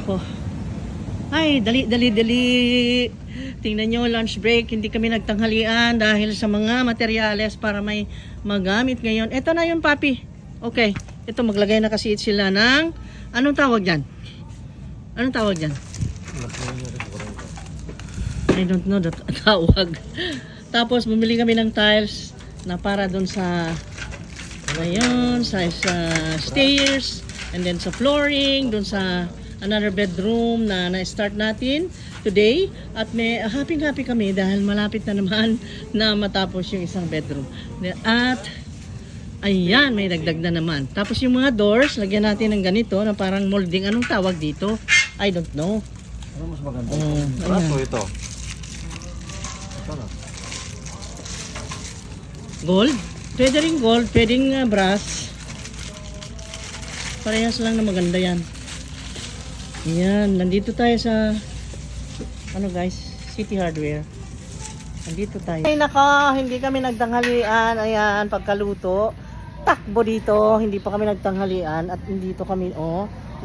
nako. Ay, dali. Tingnan nyo, lunch break. Hindi kami nagtanghalian dahil sa mga materyales para may magamit ngayon. Ito na yun, papi. Okay. Ito, maglagay na kasi sila ng... Anong tawag dyan? Anong tawag dyan? I don't know that tawag. Tapos, bumili kami ng tiles na para doon sa... Ayun, sa stairs. And then sa flooring, doon sa... another bedroom na na-start natin today at may happy kami dahil malapit na naman na matapos yung isang bedroom. At ayan, may dagdag na naman. Tapos yung mga doors, lagyan natin ng ganito na parang molding. Anong tawag dito? I don't know. Ano mas maganda? Braso ito. Ito na. Gold? Pwede rin gold, pwedeng brass. Parehas lang na maganda yan. Ayan, nandito tayo sa ano guys, City Hardware. Nandito tayo. Ay naka, hindi kami nagtanghalian. Ayan, pagkaluto, takbo dito. Hindi pa kami nagtanghalian at dito kami,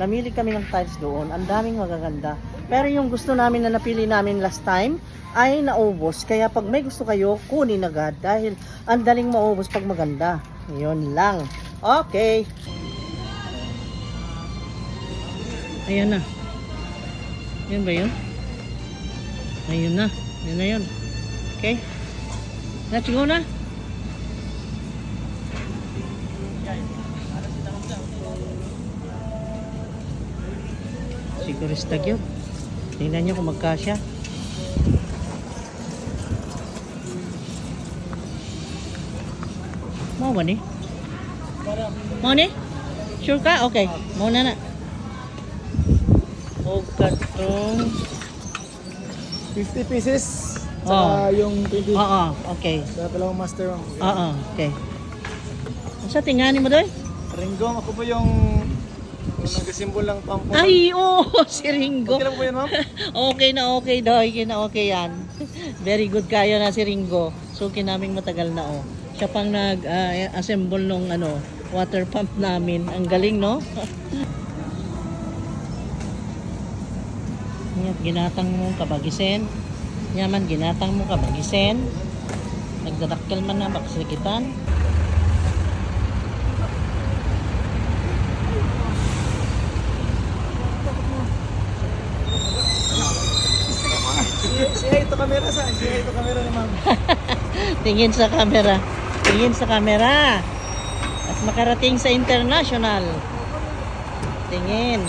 namili kami ng tiles doon. Ang daming magaganda. Pero yung gusto namin na napili namin last time ay naubos. Kaya pag may gusto kayo, kunin agad dahil ang daling maubos pag maganda. Yun lang. Okay. Ayan na. Yan ba yun? Ayun na. Yan na yun. Okay. Let's go na. Sigurista yun. Tingnan nyo kung magkasya. Mau ba ni? Mau ni? Sure ka? Okay. Mau na na. O katong 50 pieces. Saka yung 20. Oo, okay. Sa dalawang master one. Oo, okay. Sa tingani mo doy? Ringgong, ako po yung nag-symbol ng pampo. Ay, si Ringo. Okay lang po yan, ma'am? Okay na okay daw, okay na okay yan. Very good kayo na si Ringo. Suki naming matagal na Siya pang nag-assemble nung water pump namin. Ang galing, no? Ginatang mo kabagisen. Yaman, ginatang mo kabagisen. Nagdadakkel man na baksakitan. Siya ito kamera ni ma'am. Tingin sa camera. Tingin sa camera. At makarating sa international. Tingin.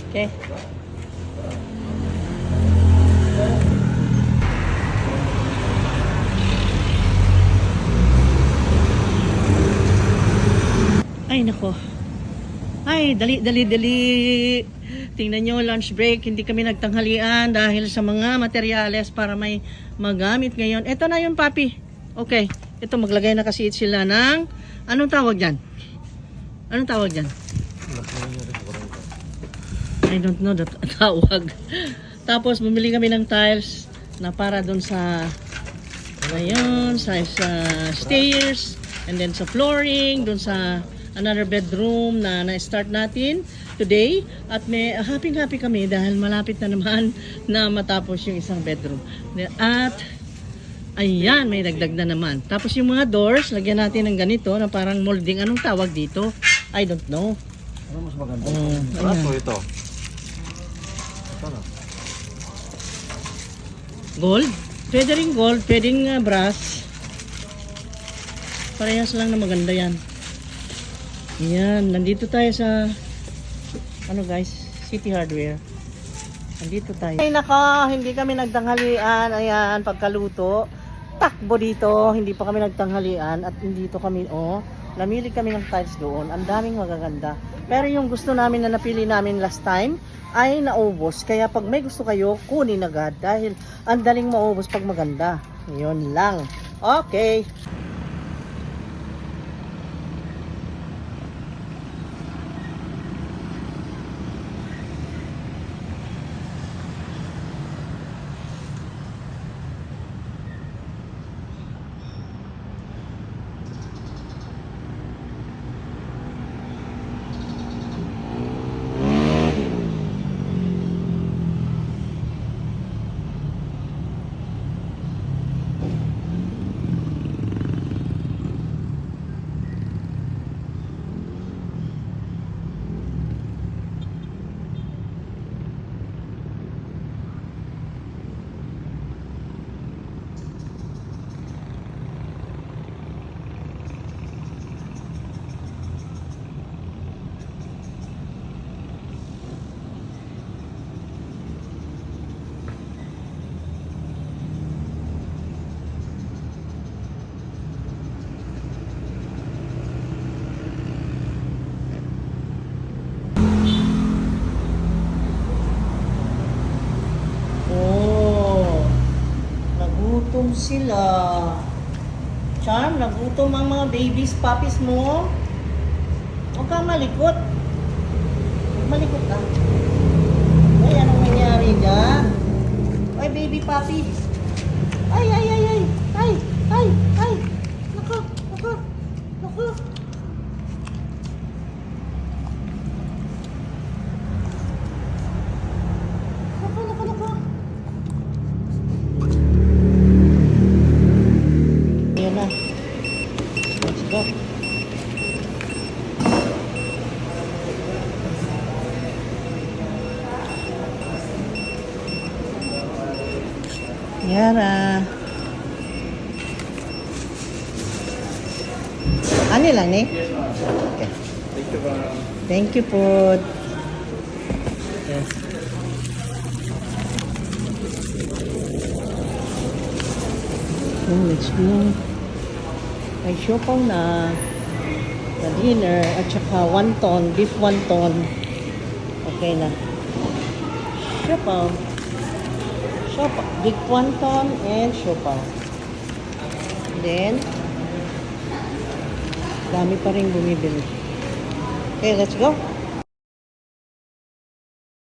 Okay. Ay nako. Ay, dali. Tingnan nyo, lunch break. Hindi kami nagtanghalian dahil sa mga materyales para may magamit ngayon. Ito na yun, papi. Okay. Ito, maglagay na kasi sila ng... Anong tawag dyan? Anong tawag dyan? I don't know that tawag. Tapos, bumili kami ng tiles na para doon sa... Ayun, sa stairs. And then sa flooring, doon sa... another bedroom na na-start natin today at may happy kami dahil malapit na naman na matapos yung isang bedroom. At ayan, may dagdag na naman. Tapos yung mga doors, lagyan natin ng ganito na parang molding. Anong tawag dito? I don't know. Ano mas maganda? Ayan. Braso ito. Ito na. Gold? Pwede rin gold, pwedeng brass. Parehas lang na maganda yan. Yan, nandito tayo sa ano guys, City Hardware. Nandito tayo. Ay naka, hindi kami nagtanghalian. Ayan, pagkaluto. Takbo dito, hindi pa kami nagtanghalian at dito kami, namili kami ng tiles doon. Ang daming magaganda. Pero yung gusto namin na napili namin last time ay naubos. Kaya pag may gusto kayo, kunin agad dahil ang daling maubos pag maganda. Yun lang. Okay. Nagutom sila. Charm, nagutom ang mga babies, puppies mo. Huwag kang malikot. Malikot ka. Ay, anong nangyari dyan? Ay, baby puppy. Ay, ay, ay, ay. Ay, ay, ay. Nako, nako, nako. Nako, nako, nako. Ayan na. Let's go. Yara. Ano lang eh? Okay. Thank you po. Yes. Let's go. May siopaw na dinner at saka wonton, beef wonton. Okay na. Siopaw. Big wonton and siopaw. Then, dami pa rin bumibili. Okay, let's go.